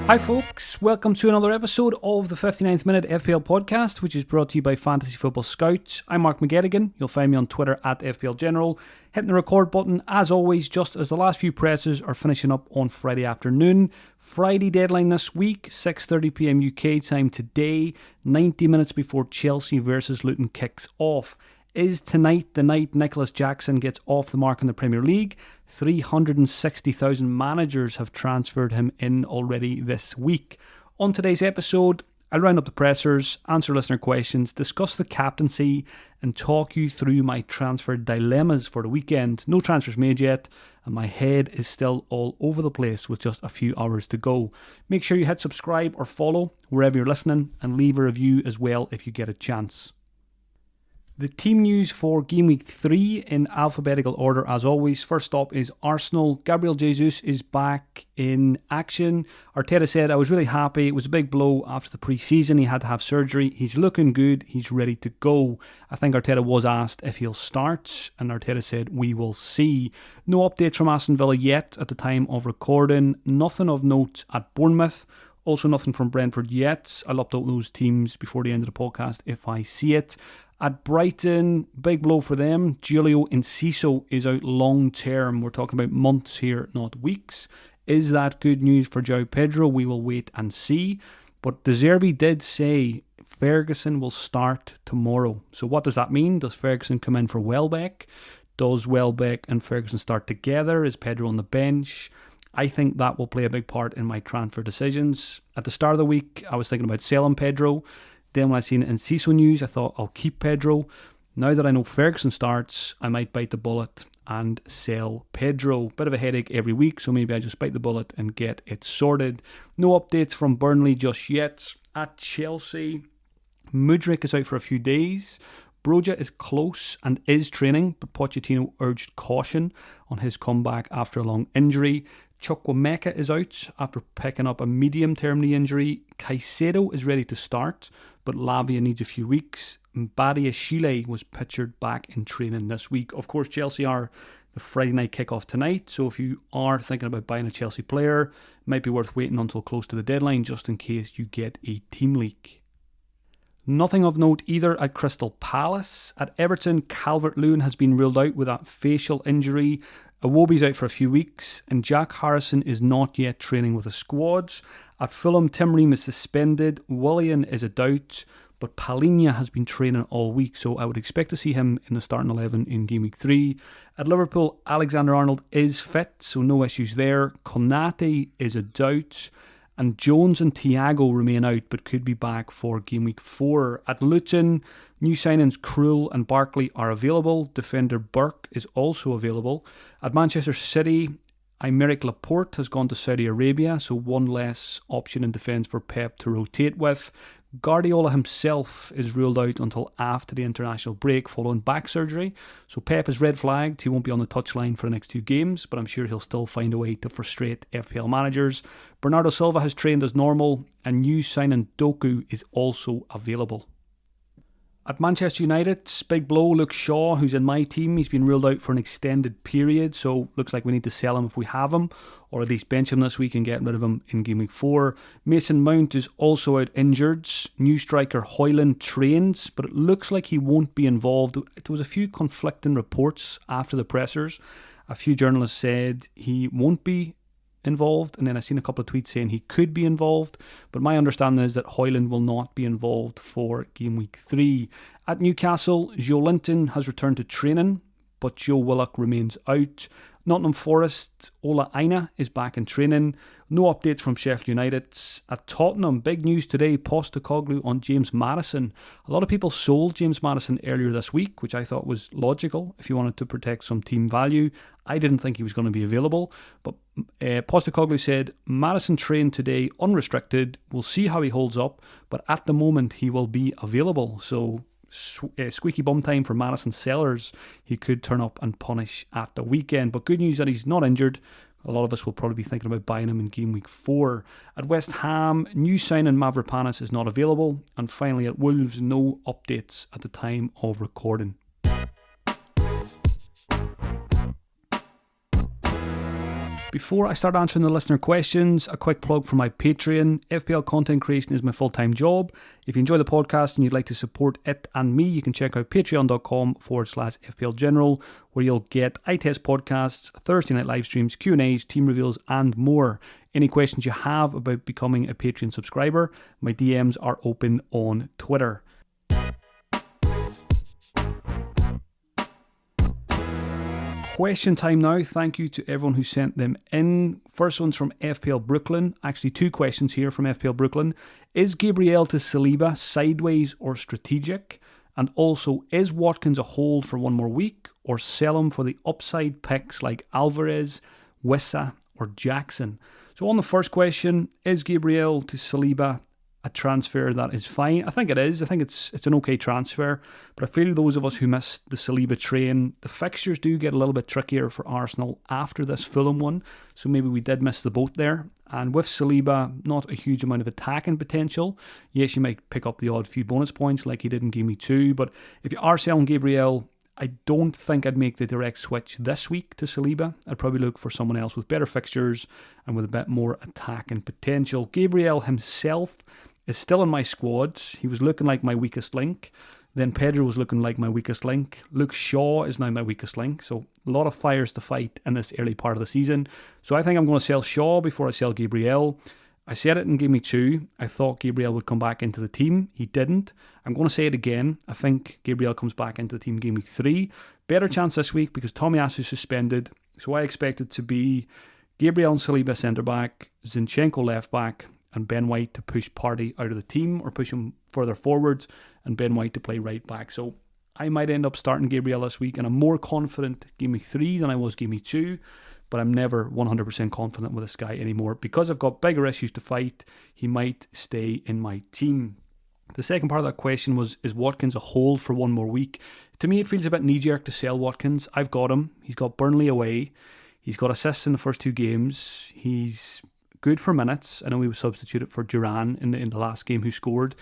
Hi folks, welcome to another episode of the 59th Minute FPL podcast, which is brought to you by Fantasy Football Scout. I'm Mark McGettigan. You'll find me on Twitter at FPL General. Hitting the record button, as always, just as the last few presses are finishing up on Friday afternoon. Friday deadline this week, 6:30pm UK time today, 90 minutes before Chelsea versus Luton kicks off. Is tonight the night Nicholas Jackson gets off the mark in the Premier League? 360,000 managers have transferred him in already this week. On today's episode, I'll round up the pressers, answer listener questions, discuss the captaincy, and talk you through my transfer dilemmas for the weekend. No transfers made yet, and my head is still all over the place with just a few hours to go. Make sure you hit subscribe or follow wherever you're listening, and leave a review as well if you get a chance. The team news for Gameweek 3 in alphabetical order as always. First up is Arsenal. Gabriel Jesus is back in action. Arteta said, "I was really happy. It was a big blow after the pre-season. He had to have surgery. He's looking good. He's ready to go." I think Arteta was asked if he'll start, and Arteta said, "We will see." No updates from Aston Villa yet at the time of recording. Nothing of note at Bournemouth. Also nothing from Brentford yet. I'll update those teams before the end of the podcast if I see it. At Brighton, big blow for them. Julio Enciso is out long term. We're talking about months here, not weeks. Is that good news for João Pedro? We will wait and see. But De Zerbi did say Ferguson will start tomorrow. So what does that mean? Does Ferguson come in for Welbeck? Does Welbeck and Ferguson start together? Is Pedro on the bench? I think that will play a big part in my transfer decisions. At the start of the week, I was thinking about selling Pedro. Then when I seen Enciso news, I thought I'll keep Pedro. Now that I know Ferguson starts, I might bite the bullet and sell Pedro. Bit of a headache every week, so maybe I just bite the bullet and get it sorted. No updates from Burnley just yet. At Chelsea, Mudryk is out for a few days. Broja is close and is training, but Pochettino urged caution on his comeback after a long injury. Chukwuemeka is out after picking up a medium-term knee injury. Caicedo is ready to start, but Lavia needs a few weeks. Badiashile was pictured back in training this week. Of course, Chelsea are the Friday night kickoff tonight, so if you are thinking about buying a Chelsea player, it might be worth waiting until close to the deadline just in case you get a team leak. Nothing of note either at Crystal Palace. At Everton, Calvert-Lewin has been ruled out with that facial injury. Iwobi's out for a few weeks, and Jack Harrison is not yet training with the squads. At Fulham, Tim Ream is suspended. Willian is a doubt, but Palhinha has been training all week, so I would expect to see him in the starting 11 in Game Week 3. At Liverpool, Alexander-Arnold is fit, so no issues there. Konate is a doubt. And Jones and Thiago remain out, but could be back for Game Week 4. At Luton, new signings Krul and Barkley are available. Defender Burke is also available. At Manchester City, Aymeric Laporte has gone to Saudi Arabia, so one less option in defence for Pep to rotate with. Guardiola himself is ruled out until after the international break following back surgery. So Pep is red flagged. He won't be on the touchline for the next two games, but I'm sure he'll still find a way to frustrate FPL managers. Bernardo Silva has trained as normal, and new signing Doku is also available. At Manchester United, big blow, Luke Shaw, who's in my team. He's been ruled out for an extended period, so looks like we need to sell him if we have him, or at least bench him this week and get rid of him in Game Week 4. Mason Mount is also out injured. New striker Højlund trains, but it looks like he won't be involved. There was a few conflicting reports after the pressers. A few journalists said he won't be involved, and then I've seen a couple of tweets saying he could be involved, but my understanding is that Højlund will not be involved for Game Week 3. At Newcastle, Joe Linton has returned to training, but Joe Willock remains out. Nottingham Forest, Ola Aina is back in training. No updates from Sheffield United. At Tottenham, big news today, Postecoglou on James Maddison. A lot of people sold James Maddison earlier this week, which I thought was logical if you wanted to protect some team value. I didn't think he was going to be available, but Postecoglou said, Maddison trained today unrestricted. We'll see how he holds up, but at the moment he will be available. So squeaky bum time for Maddison sellers. He could turn up and punish at the weekend, but good news that he's not injured. A lot of us will probably be thinking about buying him in Game Week 4. At West Ham, new signing Mavropanos is not available. And finally at Wolves, no updates at the time of recording. Before I start answering the listener questions, a quick plug for my Patreon. FPL content creation is my full-time job. If you enjoy the podcast and you'd like to support it and me, you can check out patreon.com/FPL General, where you'll get eye test podcasts, Thursday night live streams, Q&As, team reveals, and more. Any questions you have about becoming a Patreon subscriber, my DMs are open on Twitter. Question time now. Thank you to everyone who sent them in. First one's from FPL Brooklyn. Actually, two questions here from FPL Brooklyn. Is Gabriel to Saliba sideways or strategic? And also, is Watkins a hold for one more week, or sell him for the upside picks like Alvarez, Wissa, or Jackson? So on the first question, is Gabriel to Saliba a transfer that is fine? I think it is. I think it's an okay transfer, but I feel those of us who missed the Saliba train, the fixtures do get a little bit trickier for Arsenal after this Fulham one, so maybe we did miss the boat there. And with Saliba, not a huge amount of attacking potential. Yes, you might pick up the odd few bonus points like he did in Gameweek 2, but if you are selling Gabriel, I don't think I'd make the direct switch this week to Saliba. I'd probably look for someone else with better fixtures and with a bit more attacking potential. Gabriel himself is still in my squad. He was looking like my weakest link. Then Pedro was looking like my weakest link. Luke Shaw is now my weakest link. So a lot of fires to fight in this early part of the season. So I think I'm going to sell Shaw before I sell Gabriel. I said it in Game 2. I thought Gabriel would come back into the team. He didn't. I'm going to say it again. I think Gabriel comes back into the team Game 3. Better chance this week because Tomiyasu suspended. So I expect it to be Gabriel and Saliba centre back, Zinchenko left back, and Ben White to push Partey out of the team or push him further forwards, and Ben White to play right back. So I might end up starting Gabriel this week, and I'm more confident Game 3 than I was Game 2, but I'm never 100% confident with this guy anymore. Because I've got bigger issues to fight, he might stay in my team. The second part of that question was, is Watkins a hold for one more week? To me, it feels a bit knee-jerk to sell Watkins. I've got him. He's got Burnley away. He's got assists in the first 2 games. He's good for minutes. I know he was substituted for Duran in the last game, who scored.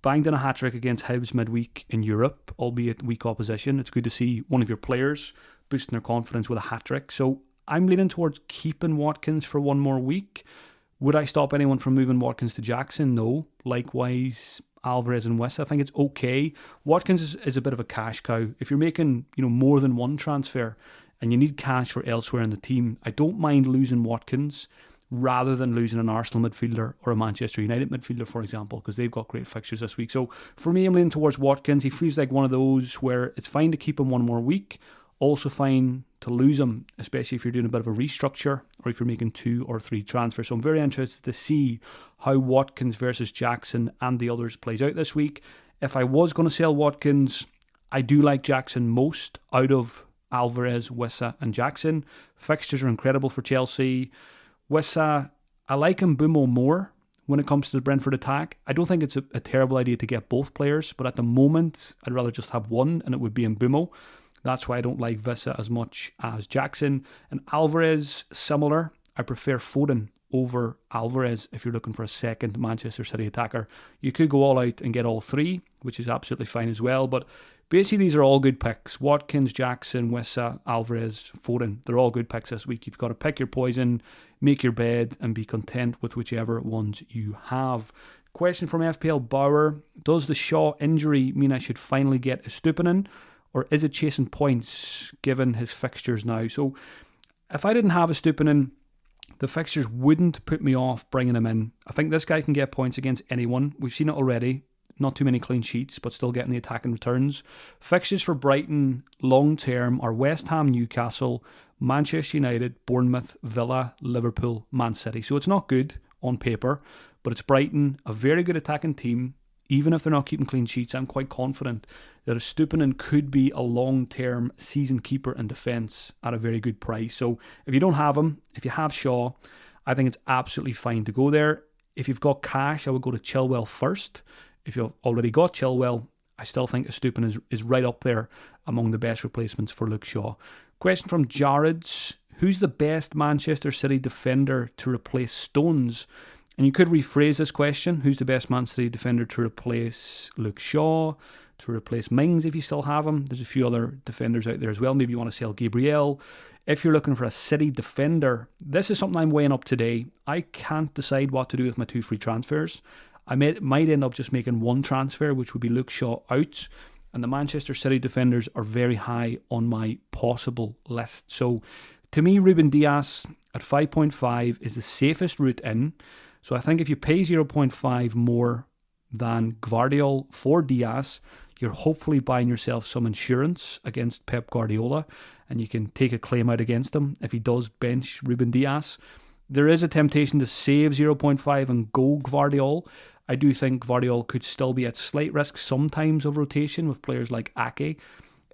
Banged in a hat-trick against Hibs midweek in Europe, albeit weak opposition. It's good to see one of your players boosting their confidence with a hat-trick. So I'm leaning towards keeping Watkins for one more week. Would I stop anyone from moving Watkins to Jackson? No. Likewise, Alvarez and Wissa, I think it's okay. Watkins is a bit of a cash cow. If you're making more than one transfer and you need cash for elsewhere in the team, I don't mind losing Watkins rather than losing an Arsenal midfielder or a Manchester United midfielder, for example, because they've got great fixtures this week. So for me, I'm leaning towards Watkins. He feels like one of those where it's fine to keep him one more week, also fine to lose him, especially if you're doing a bit of a restructure or if you're making 2 or 3 transfers. So I'm very interested to see how Watkins versus Jackson and the others plays out this week. If I was going to sell Watkins, I do like Jackson most out of Alvarez, Wissa and Jackson. Fixtures are incredible for Chelsea. Wissa, I like Mbumo more when it comes to the Brentford attack. I don't think it's a terrible idea to get both players, but at the moment, I'd rather just have one, and it would be Mbumo. That's why I don't like Wissa as much as Jackson. And Alvarez, similar. I prefer Foden over Alvarez if you're looking for a second Manchester City attacker. You could go all out and get all 3, which is absolutely fine as well, but basically these are all good picks. Watkins, Jackson, Wissa, Alvarez, Foden. They're all good picks this week. You've got to pick your poison, make your bed, and be content with whichever ones you have. Question from FPL Bauer. Does the Shaw injury mean I should finally get Estupinan, or is it chasing points given his fixtures now? So if I didn't have Estupinan, the fixtures wouldn't put me off bringing him in. I think this guy can get points against anyone. We've seen it already. Not too many clean sheets, but still getting the attacking returns. Fixtures for Brighton long term are West Ham, Newcastle, Manchester United, Bournemouth, Villa, Liverpool, Man City. So it's not good on paper, but it's Brighton, a very good attacking team. Even if they're not keeping clean sheets, I'm quite confident that Estupinan could be a long-term season keeper in defence at a very good price. So if you don't have him, if you have Shaw, I think it's absolutely fine to go there. If you've got cash, I would go to Chilwell first. If you've already got Chilwell, I still think Estupinan is right up there among the best replacements for Luke Shaw. Question from Jared's. Who's the best Manchester City defender to replace Stones? And you could rephrase this question. Who's the best Man City defender to replace Luke Shaw? to replace Mings if you still have him. There's a few other defenders out there as well. Maybe you want to sell Gabriel. If you're looking for a City defender, this is something I'm weighing up today. I can't decide what to do with my 2 free transfers. I might end up just making one transfer, which would be Luke Shaw out. And the Manchester City defenders are very high on my possible list. So to me, Ruben Dias at 5.5 is the safest route in. So I think if you pay 0.5 more than Gvardiol for Dias, you're hopefully buying yourself some insurance against Pep Guardiola, and you can take a claim out against him if he does bench Ruben Dias. There is a temptation to save 0.5 and go Gvardiol. I do think Gvardiol could still be at slight risk sometimes of rotation with players like Ake.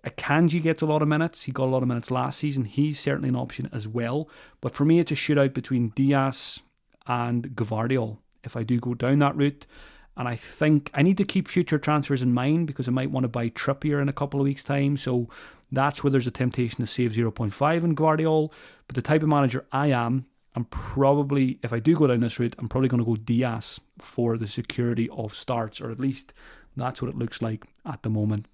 Akanji gets a lot of minutes. He got a lot of minutes last season. He's certainly an option as well. But for me, it's a shootout between Dias and Gvardiol if I do go down that route. And I think I need to keep future transfers in mind because I might want to buy Trippier in a couple of weeks' time. So that's where there's a temptation to save 0.5 in Gvardiol. But the type of manager I am, I'm probably, if I do go down this route, I'm probably going to go Dias for the security of starts, or at least that's what it looks like at the moment.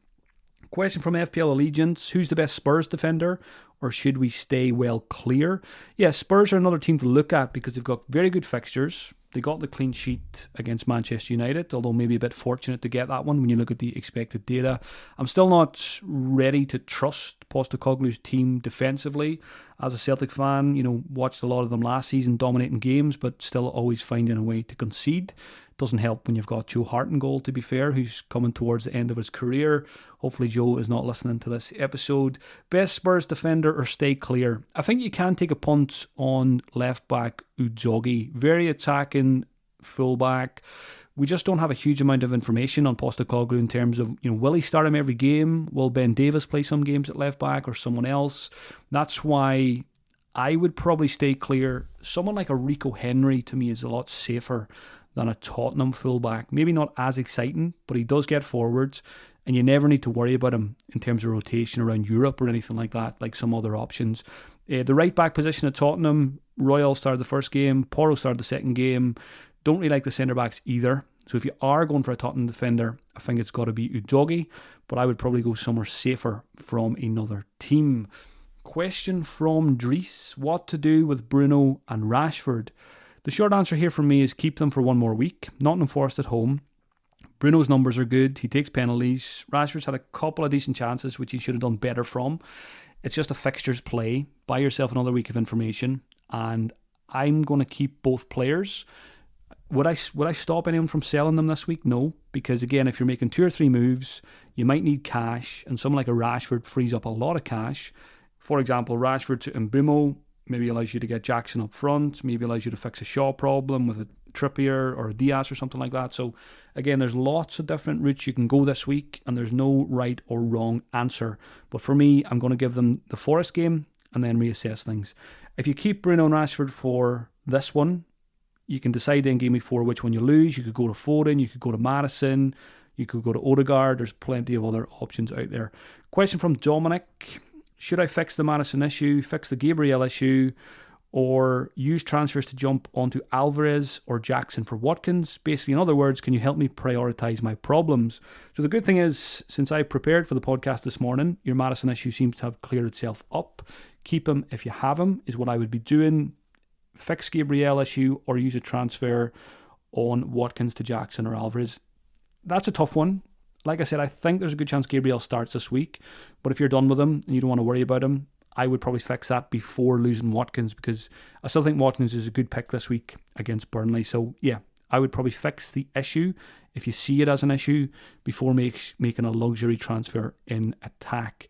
Question from FPL Allegiance: who's the best Spurs defender, or should we stay well clear? Yeah, Spurs are another team to look at because they've got very good fixtures. They got the clean sheet against Manchester United, although maybe a bit fortunate to get that one when you look at the expected data. I'm still not ready to trust Postecoglou's team defensively. As a Celtic fan, watched a lot of them last season dominating games, but still always finding a way to concede. Doesn't help when you've got Joe Hart in goal, to be fair, who's coming towards the end of his career. Hopefully Joe is not listening to this episode. Best Spurs defender or stay clear? I think you can take a punt on left back Udogie. Very attacking fullback. We just don't have a huge amount of information on Postecoglou in terms of, will he start him every game? Will Ben Davies play some games at left back or someone else? That's why I would probably stay clear. Someone like a Rico Henry to me is a lot safer than a Tottenham fullback. Maybe not as exciting, but he does get forwards, and you never need to worry about him in terms of rotation around Europe or anything like that, like some other options. The right back position at Tottenham, Royal started the first game, Porro started the second game. Don't really like the centre backs either. So if you are going for a Tottenham defender, I think it's got to be Udogie, but I would probably go somewhere safer from another team. Question from Dries: what to do with Bruno and Rashford? The short answer here from me is keep them for one more week. Nottingham Forest at home. Bruno's numbers are good. He takes penalties. Rashford's had a couple of decent chances, which he should have done better from. It's just a fixtures play. Buy yourself another week of information. And I'm going to keep both players. Would I stop anyone from selling them this week? No. Because again, if you're making 2 or 3 moves, you might need cash. And someone like a Rashford frees up a lot of cash. For example, Rashford to Mbeumo maybe allows you to get Jackson up front, maybe allows you to fix a Shaw problem with a Trippier or a Dias or something like that. So again, there's lots of different routes you can go this week, and there's no right or wrong answer. But for me, I'm going to give them the Forest game and then reassess things. If you keep Bruno and Rashford for this one, you can decide in Gameweek 4 which one you lose. You could go to Foden, you could go to Maddison, you could go to Odegaard. There's plenty of other options out there. Question from Dominic: should I fix the Maddison issue, fix the Gabriel issue, or use transfers to jump onto Alvarez or Jackson for Watkins? Basically, in other words, can you help me prioritise my problems? So the good thing is, since I prepared for the podcast this morning, your Maddison issue seems to have cleared itself up. Keep him if you have him, is what I would be doing. Fix Gabriel issue or use a transfer on Watkins to Jackson or Alvarez. That's a tough one. Like I said, I think there's a good chance Gabriel starts this week, but if you're done with him and you don't want to worry about him, I would probably fix that before losing Watkins, because I still think Watkins is a good pick this week against Burnley. So yeah, I would probably fix the issue if you see it as an issue before making a luxury transfer in attack.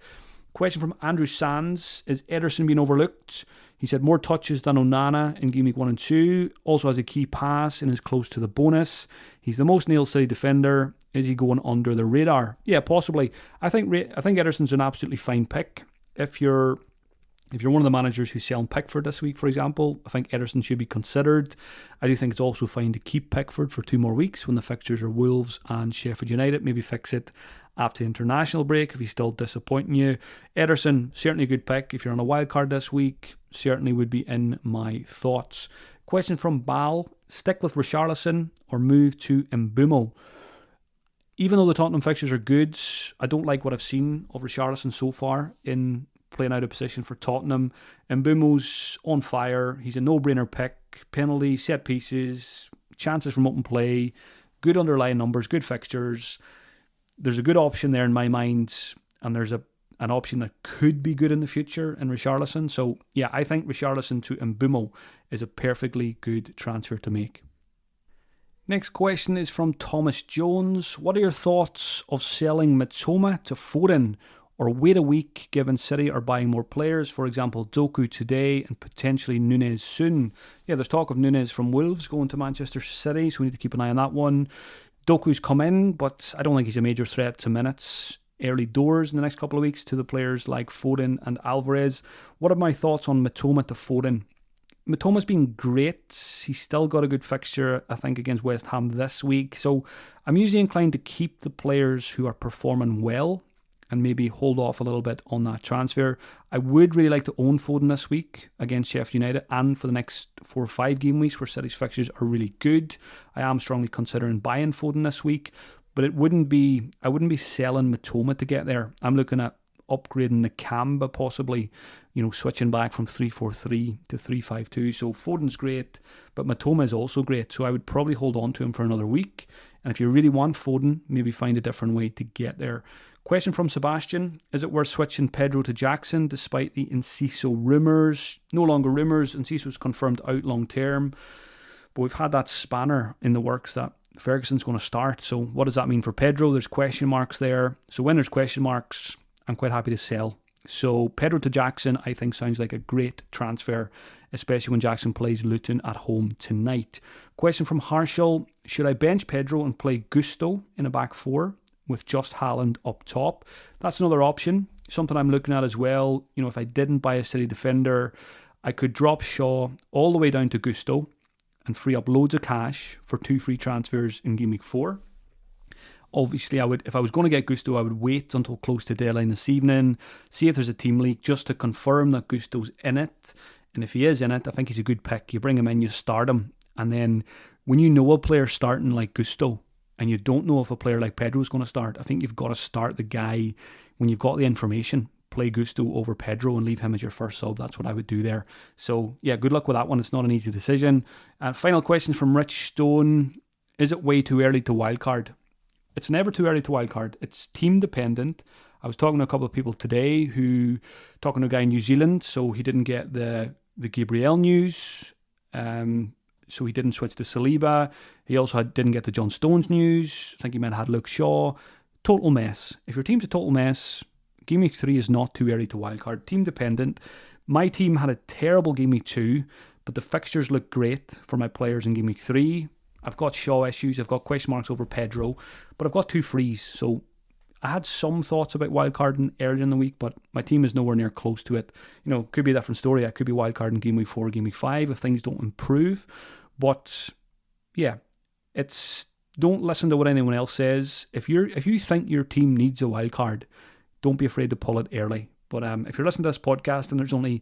Question from Andrew Sands: is Ederson being overlooked? He said more touches than Onana in Game Week 1 and 2. Also has a key pass and is close to the bonus. He's the most nailed city defender. Is he going under the radar? Yeah, possibly. I think Ederson's an absolutely fine pick. If you're one of the managers who's selling Pickford this week, for example, I think Ederson should be considered. I do think it's also fine to keep Pickford for 2 more weeks when the fixtures are Wolves and Sheffield United. Maybe fix it after the international break if he's still disappointing you. Ederson, certainly a good pick. If you're on a wildcard this week, certainly would be in my thoughts. Question from Bal: stick with Richarlison or move to Mbeumo? even though the Tottenham fixtures are good, I don't like what I've seen of Richarlison so far in playing out of position for Tottenham. Mbeumo's on fire. He's a no-brainer pick. Penalties, set pieces, chances from open play, good underlying numbers, good fixtures. There's a good option there in my mind, and there's an option that could be good in the future in Richarlison. So yeah, I think Richarlison to Mbeumo is a perfectly good transfer to make. Next question is from Thomas Jones. What are your thoughts of selling Mitoma to Foden, or wait a week given City are buying more players, for example Doku today and potentially Nunez soon? Yeah, there's talk of Nunez from Wolves going to Manchester City, so we need to keep an eye on that one. Doku's come in, but I don't think he's a major threat to minutes early doors in the next couple of weeks to the players like Foden and Alvarez. What are my thoughts on Mitoma to Foden? Mitoma's been great. He's still got a good fixture, I think, against West Ham this week. So I'm usually inclined to keep the players who are performing well and maybe hold off a little bit on that transfer. I would really like to own Foden this week against Sheffield United and for the next 4 or 5 game weeks where City's fixtures are really good. I am strongly considering buying Foden this week, but I wouldn't be selling Mitoma to get there. I'm looking at upgrading the Kamba possibly, switching back from 3-4-3 to 3-5-2. So Foden's great, but Mitoma is also great. So I would probably hold on to him for another week. And if you really want Foden, maybe find a different way to get there. Question from Sebastian. Is it worth switching Pedro to Jackson despite the Enciso rumours? No longer rumours. Enciso's confirmed out long term. But we've had that spanner in the works that Ferguson's going to start. So what does that mean for Pedro? There's question marks there. So when there's question marks, I'm quite happy to sell. So Pedro to Jackson, I think, sounds like a great transfer, especially when Jackson plays Luton at home tonight. Question from Harshal. Should I bench Pedro and play Gusto in a back four with just Haaland up top? That's another option. Something I'm looking at as well. If I didn't buy a City defender, I could drop Shaw all the way down to Gusto and free up loads of cash for 2 free transfers in Gameweek 4. Obviously, if I was going to get Gusto, I would wait until close to deadline this evening, see if there's a team leak, just to confirm that Gusto's in it. And if he is in it, I think he's a good pick. You bring him in, you start him. And then when you know a player starting like Gusto, and you don't know if a player like Pedro is going to start, I think you've got to start the guy when you've got the information. Play Gusto over Pedro and leave him as your first sub. That's what I would do there. So, yeah, good luck with that one. It's not an easy decision. Final question from Rich Stone. Is it way too early to wildcard? It's never too early to wildcard. It's team dependent. I was talking to a couple of people today talking to a guy in New Zealand, so he didn't get the Gabriel news, so he didn't switch to Saliba. He also didn't get the John Stones news. I think he might have had Luke Shaw. Total mess. If your team's a total mess, Game Week 3 is not too early to wildcard. Team dependent. My team had a terrible Game Week 2, but the fixtures look great for my players in Game Week 3. I've got Shaw issues, I've got question marks over Pedro, but I've got 2 frees, so I had some thoughts about wildcarding earlier in the week, but my team is nowhere near close to it. Could be a different story. I could be wildcarding Game Week 4, Game Week 5 if things don't improve, but yeah, don't listen to what anyone else says. If you think your team needs a wildcard, don't be afraid to pull it early. But if you're listening to this podcast and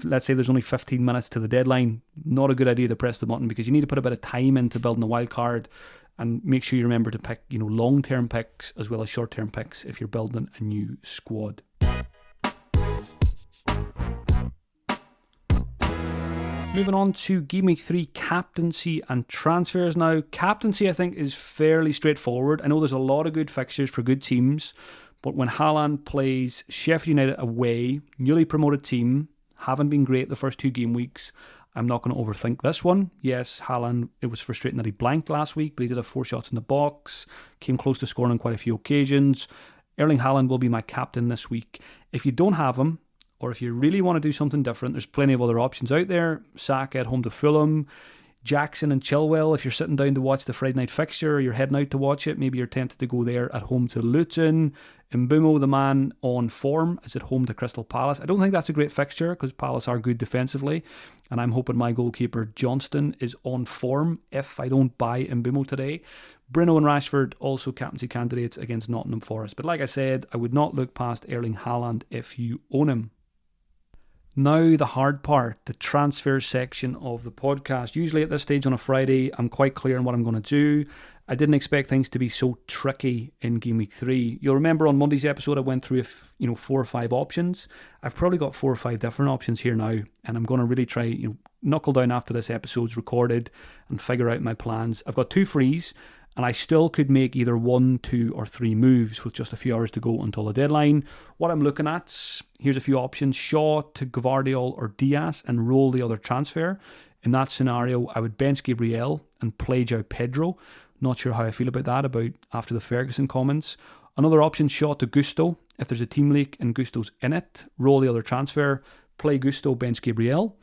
let's say there's only 15 minutes to the deadline, not a good idea to press the button, because you need to put a bit of time into building a wild card, and make sure you remember to pick long-term picks as well as short-term picks if you're building a new squad. Moving on to Game Week 3 captaincy and transfers now. Captaincy, I think, is fairly straightforward. I know there's a lot of good fixtures for good teams, but when Haaland plays Sheffield United away, newly promoted team, haven't been great the first 2 game weeks, I'm not going to overthink this one. Yes, Haaland, it was frustrating that he blanked last week, but he did have 4 shots in the box, came close to scoring on quite a few occasions. Erling Haaland will be my captain this week. If you don't have him, or if you really want to do something different, there's plenty of other options out there. Saka at home to Fulham, Jackson and Chilwell, if you're sitting down to watch the Friday night fixture, or you're heading out to watch it, maybe you're tempted to go there at home to Luton. Mbeumo, the man on form, is at home to Crystal Palace. I don't think that's a great fixture because Palace are good defensively, and I'm hoping my goalkeeper Johnston is on form if I don't buy Mbeumo today. Bruno and Rashford also captaincy candidates against Nottingham Forest. But like I said, I would not look past Erling Haaland if you own him. Now the hard part, the transfer section of the podcast. Usually at this stage on a Friday, I'm quite clear on what I'm going to do. I didn't expect things to be so tricky in Game Week 3. You'll remember on Monday's episode I went through 4 or 5 options. I've probably got 4 or 5 different options here now, and I'm going to really try knuckle down after this episode's recorded and figure out my plans. I've got 2 frees, and I still could make either 1, 2 or 3 moves with just a few hours to go until the deadline. What I'm looking at, here's a few options: Shaw to Gvardiol or Diaz and roll the other transfer. In that scenario, I would bench Gabriel and play João Pedro. Not sure how I feel about that, after the Ferguson comments. Another option, Shaw to Gusto. If there's a team leak and Gusto's in it, roll the other transfer, play Gusto, bench Gabriel.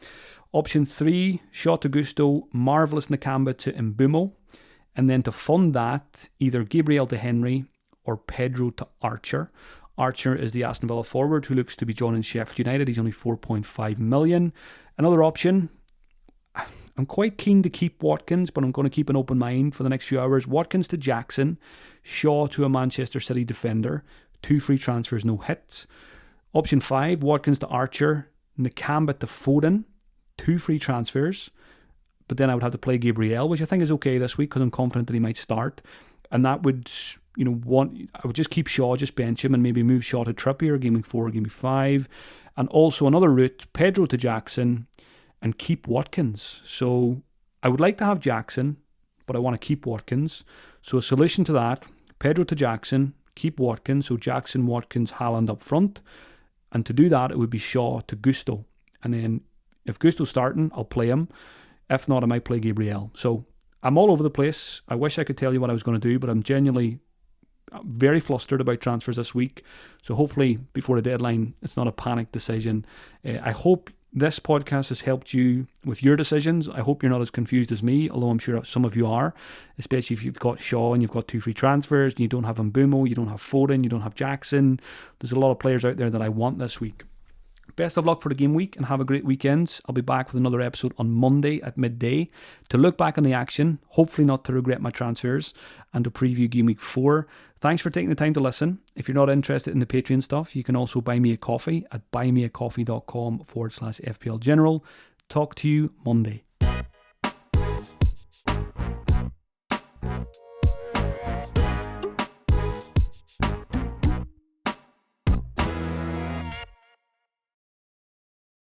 Option 3, Shaw to Gusto, Marvellous Nakamba to Mbumo. And then to fund that, either Gabriel to Henry or Pedro to Archer. Archer is the Aston Villa forward who looks to be joining Sheffield United. He's only 4.5 million. Another option, I'm quite keen to keep Watkins, but I'm going to keep an open mind for the next few hours. Watkins to Jackson, Shaw to a Manchester City defender, 2 free transfers, no hits. Option 5, Watkins to Archer, Nakamba to Foden, 2 free transfers. But then I would have to play Gabriel, which I think is okay this week because I'm confident that he might start. And that would, I would just keep Shaw, just bench him and maybe move Shaw to Trippier, Game Week 4, Game Week 5. And also another route, Pedro to Jackson, and keep Watkins. So I would like to have Jackson, but I want to keep Watkins. So a solution to that, Pedro to Jackson, keep Watkins. So Jackson, Watkins, Haaland up front. And to do that, it would be Shaw to Gusto. And then if Gusto's starting, I'll play him. If not, I might play Gabriel. So I'm all over the place. I wish I could tell you what I was going to do, but I'm genuinely very flustered about transfers this week. So hopefully before the deadline, it's not a panic decision. I hope this podcast has helped you with your decisions. I hope you're not as confused as me, although I'm sure some of you are, especially if you've got Shaw and you've got 2 free transfers and you don't have Mbumo, you don't have Foden, you don't have Jackson. There's a lot of players out there that I want this week. Best of luck for the game week and have a great weekend. I'll be back with another episode on Monday at midday to look back on the action, hopefully not to regret my transfers, and to preview Game Week 4. Thanks for taking the time to listen. If you're not interested in the Patreon stuff, you can also buy me a coffee at buymeacoffee.com/FPL General. Talk to you Monday.